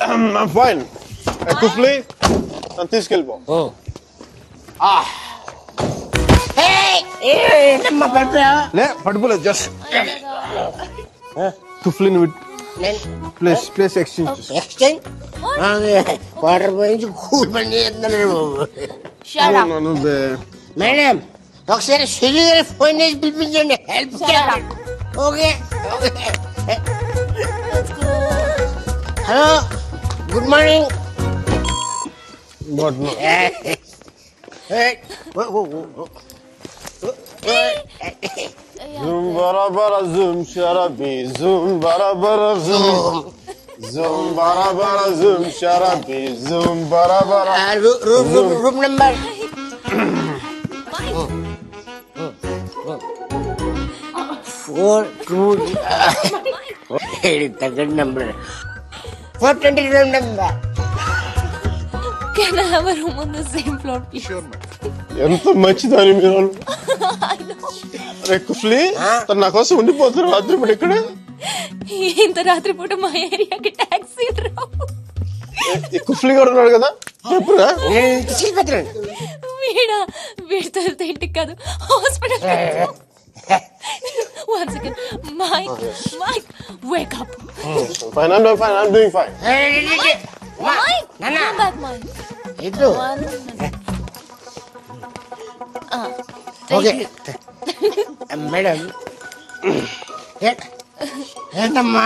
I'm fine. Kufli, and తీసుకెళ్ళిపో. లే పడిపోలేదు జస్ట్ కుఫ్లిని ప్లేస్ ఎక్స్చేంజ్ వాటర్ పోయించి కూల్ పని చేస్తున్నాను మేడం ఒకసారి సుజీ గారి ఫోన్ చేసి పిలిపించండి help okay hello good morning Zoom bara bara zoom sharabi zoom bara bara zoom zoom bara bara zoom sharabi zoom bara bara room number four two third number 420 room number. Can I have a room on the same floor, please? Sure, ma'am. ఎంత మంచిదాని మీరు అరే కుఫ్లీ తను నా కోసం ఉండిపోతారు రాత్రి పూట ఇక్కడ ఇంత రాత్రి పూట మా ఏరియాకి టాక్సీ రావు కుఫ్లీ కూడా ఉన్నాడు కదా చెప్పురా వీడితో ఇంటికి కాదు hospital One second. Mike, wake up. Fine, I'm doing fine. Mike, come back, Mike. Itu. Okay. Madam. ఏంటమ్మా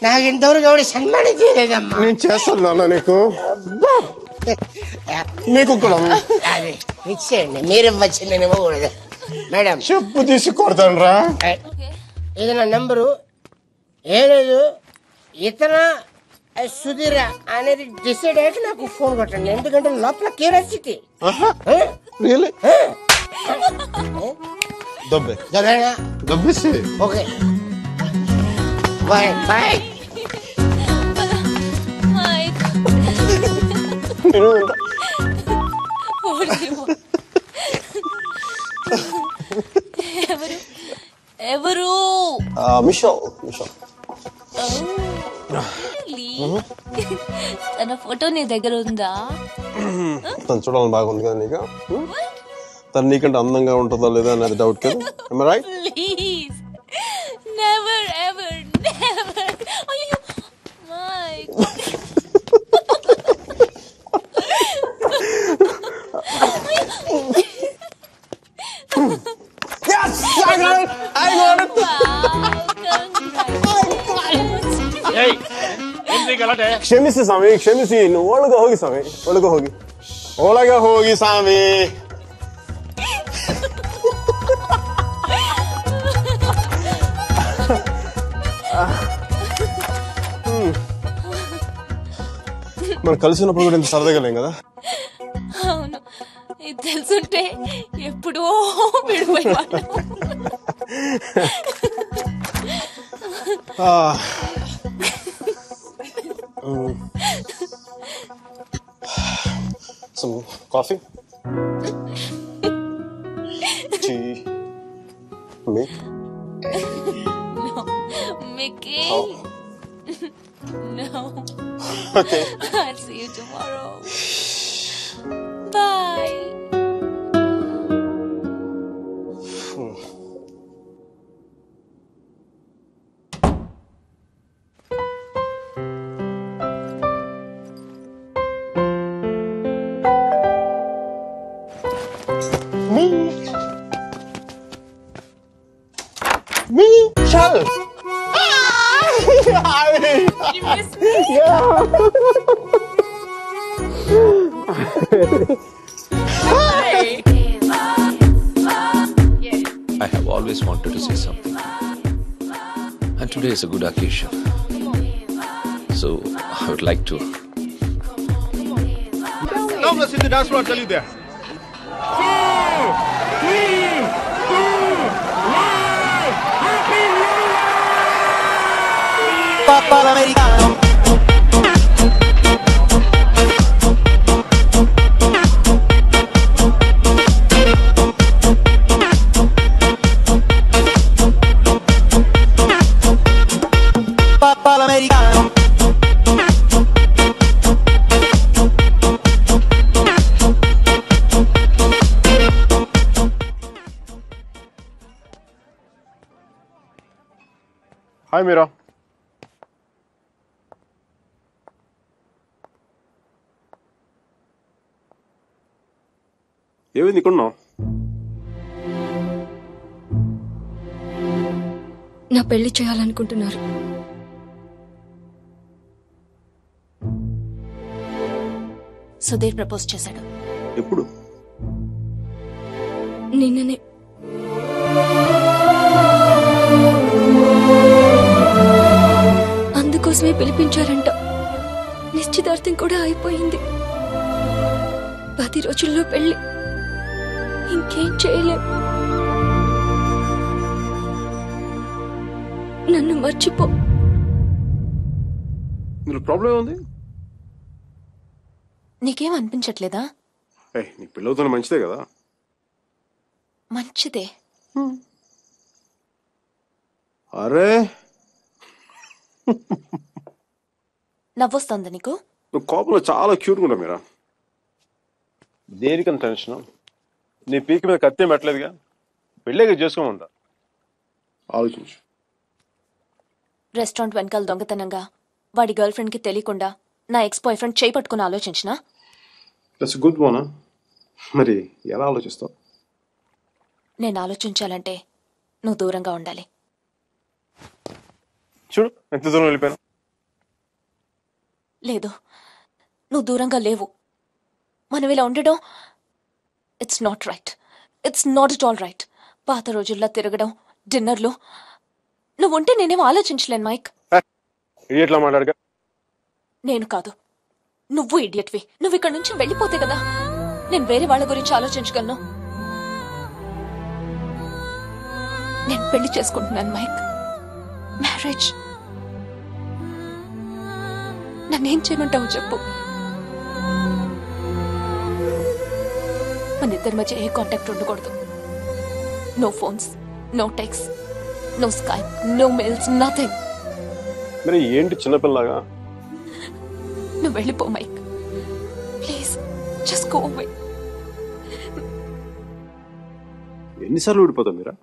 నాకు ఇంతవరకు ఎవరు సన్మానం చేయలేదమ్మా. నేను చేస్తాను నీకు నీకు కూడా అది ఇచ్చేయండి మీరు ఇవ్వచ్చు నేను ఇవ్వకూడదు మేడం. చెప్పు తీసి కొడతాను రా. ఇది నా నెంబరు ఏ లేదు ఇతర సుధీర అనేది డిసైడ్ అయ్యాక నాకు ఫోన్ కొట్టండి ఎందుకంటే లోపల క్యూరియాసిటీ. దబ్బేసి ఓకే బాయ్ బాయ్. ఎవరు మిషో తన ఫోటో నీ దగ్గర ఉందా? తను చూడాలని బాగుంది కదా నీకు తను నీకంటే అందంగా ఉంటుందా లేదా అనేది డౌట్ కదా right please never ever never. అయ్యో mic Yes, I got it. ಕ್ಷಮಿಸಿ ಸ್ವಾಮಿ ಕ್ಷಮಿಸಿ ಇನ್ನು ಒಳಗೆ ಹೋಗಿ ಸ್ವಾಮಿ ಒಳಗೆ ಹೋಗಿ ಸ್ವಾಮಿ. మనం కలిసినప్పుడు కూడా ఇంత సరదాగా లేం కదా. అవును ఇది తెలుసుంటే ఎప్పుడో విడిపోయేవాళ్ళం. Some coffee? Tea? Milk? No, Mickey. Oh. No. Okay. I'll see you tomorrow. Bye. Me? Chal! You missed me? Yeah! Hi! I have always wanted to say something. And today is a good occasion. So, I would like to... Now let's hit the dance floor, I'll tell you there. Papa l'americano. Hi Meera. ఏమైంది ఇక్కడున్నావు? నా పెళ్లి చేయాలనుకుంటున్నారు. Sudheer propose చేశాడు. ఎప్పుడు? నిన్ననే. అందుకోసమే పిలిపించారంట. నిశ్చితార్థం కూడా అయిపోయింది. 10 రోజుల్లో పెళ్లి. ఇంకేం చేయలేం. నన్ను మర్చిపో. ప్రాబ్లం ఉంది? నీకేం అనిపించట్లేదా? నీ పిల్లలతో మంచిదే కదా. మంచిదే. అరే నవ్వొస్తుందా నీకు? నువ్వు కోపంలో చాలా క్యూట్గా ఉంటావు మీరా. దేనికని టెన్షన్? నీ పీక మీద కత్తి పెట్టలేదుగా. పెళ్ళేగా చేసుకోమంటా. ఆలోచించు. రెస్టారెంట్ వెనకాల దొంగతనంగా వాడి గర్ల్ ఫ్రెండ్ కి తెలియకుండా నా ఎక్స్ బాయ్ ఫ్రెండ్ చేయి పట్టుకుని ఆలోచించినా? That's good Mona. మరి ఎలా ఆలోచిస్తావు? నేను ఆలోచించాలంటే నువ్వు దూరంగా ఉండాలి. చూడు ఎంత దూరం వెళ్ళిపోయాను. లేదు, నువ్వు దూరంగా లేవు. మనం ఇలా ఉండడం it's not right. It's not it all right. పాత రోజుల్లో తిరగడం, డిన్నర్లు. నువ్వు ఉంటే నేనేం ఆలోచించలేను మైక్. ఇడియట్లా మాట్లాడగా. నేను కాదు, నువ్వు ఇడియట్వి. నువ్వు ఇక్కడ నుంచి వెళ్ళిపోతే కదా నేను వేరే వాళ్ళ గురించి ఆలోచించగలను. నేను పెళ్లి చేసుకుంటున్నాను మైక్. మ్యారేజ్. నన్నేం చేయమంటావు చెప్పు. మన ఇద్దరి మధ్య ఏ కాంటాక్ట్ ఉండకూడదు. No phones, no text, no Skype, no mails, nothing. మరి ఏంటి చిన్నపిల్లగా? నువ్వు వెళ్ళిపో Mike. Please just go away. ఎన్నిసార్లు ఊడిపోతావు మీరా?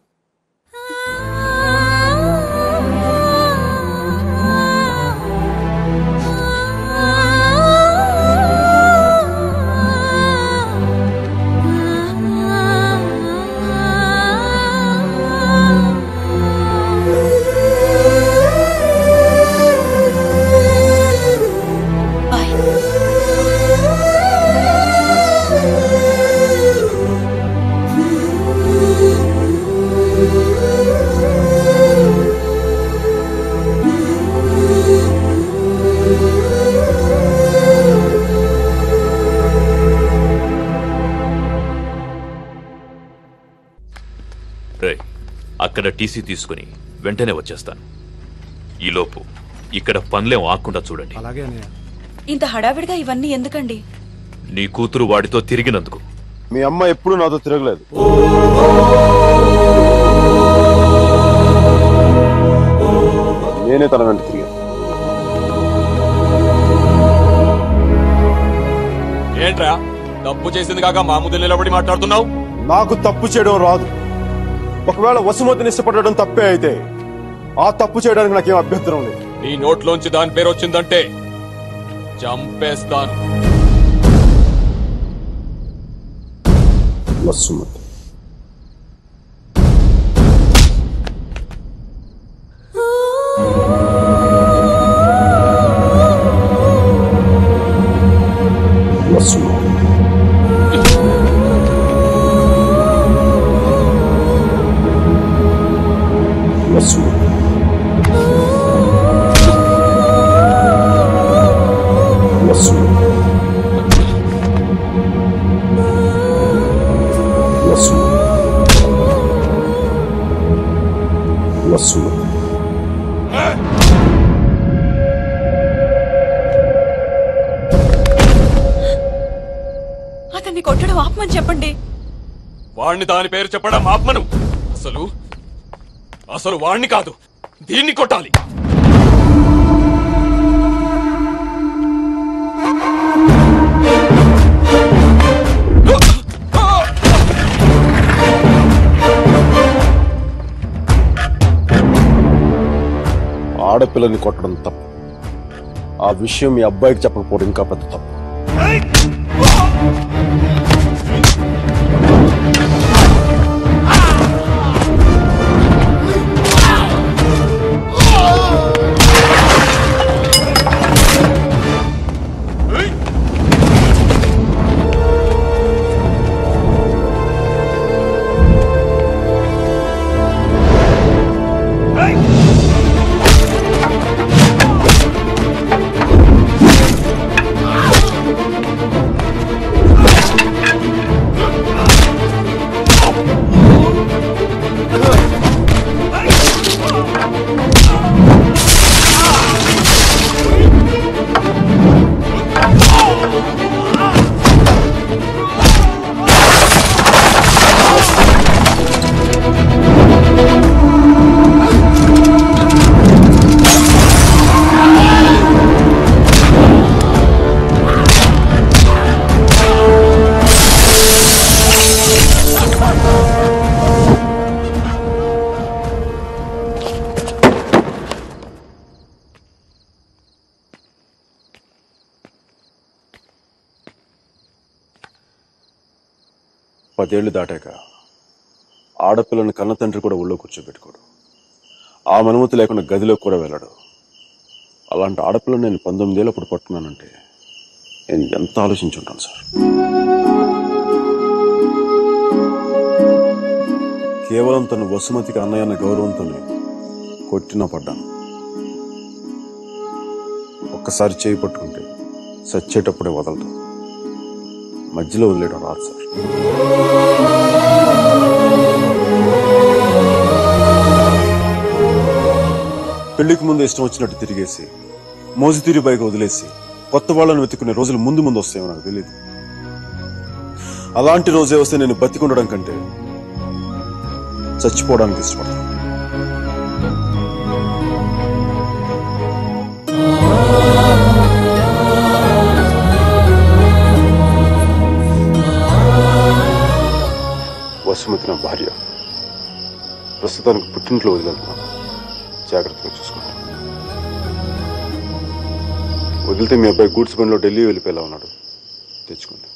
అక్కడ టీసీ తీసుకుని వెంటనే వచ్చేస్తాను. ఈలోపు ఇక్కడ పనులేం ఆకుండా చూడండి. ఇంత హడావిడిగా ఇవన్నీ ఎందుకండి? నీ కూతురు వాడితో తిరిగినందుకు. మీ అమ్మ ఎప్పుడు నాతో తిరగలేదు. నేనే తన వెంట తిరిగాను. ఏంట్రా తప్పు చేసింది కాక మా ముందు నిలబడి మాట్లాడుతున్నావు? నాకు తప్పు చేయడం రాదు. ఒకవేళ వసుమతిని ఇష్టపడడం తప్పే అయితే ఆ తప్పు చేయడానికి నాకేం అభ్యంతరం లేదు. నీ నోట్లోంచి దాని పేరు వచ్చిందంటే చంపేస్తాను. వసుమతి అతన్ని కొట్టడం ఆపమని చెప్పండి. వాణ్ణి దాని పేరు చెప్పడం ఆపమను. అసలు వాణ్ణి కాదు, దీన్ని కొట్టాలి. ఆడపిల్లని కొట్టడం తప్పు. ఆ విషయం మీ అబ్బాయికి చెప్పకపోవడం ఇంకా పెద్ద తప్పు. పదేళ్లు దాటాక ఆడపిల్లని కన్న తండ్రి కూడా ఒళ్ళో కూర్చోబెట్టుకోడు. ఆ అనుమతి లేకుండా గదిలోకి కూడా వెళ్ళడు. అలాంటి ఆడపిల్లని నేను 19 ఏళ్ళప్పుడు పట్టుకున్నానంటే నేను ఎంత ఆలోచించుంటాను సార్. కేవలం తను వసుమతికి అన్నయ్య అన్న గౌరవంతోనే కొట్టినా పడ్డాను. ఒక్కసారి చేయి పట్టుకుంటే చచ్చేటప్పుడే వదలదు. మధ్యలో వదిలేయడం రాదు సార్. పెళ్లికి ముందు ఇష్టం వచ్చినట్టు తిరిగేసి మోజుతీరి బైక్ వదిలేసి కొత్త వాళ్ళని వెతుక్కునే రోజులు ముందు ముందు వస్తాయో నాకు తెలియదు. అలాంటి రోజే వస్తే నేను బతికుండడం కంటే చచ్చిపోవడానికి ఇష్టపడతాను. వసుమతి నా భార్య. ప్రస్తుతానికి పుట్టింట్లో వదిలేస్తున్నాను. జాగ్రత్తగా చూసుకోండి. వదిలితే మీ అబ్బాయి గూడ్స్ బండిలో ఢిల్లీ వెళ్ళిపోయేలా ఉన్నాడు. తెచ్చుకోండి.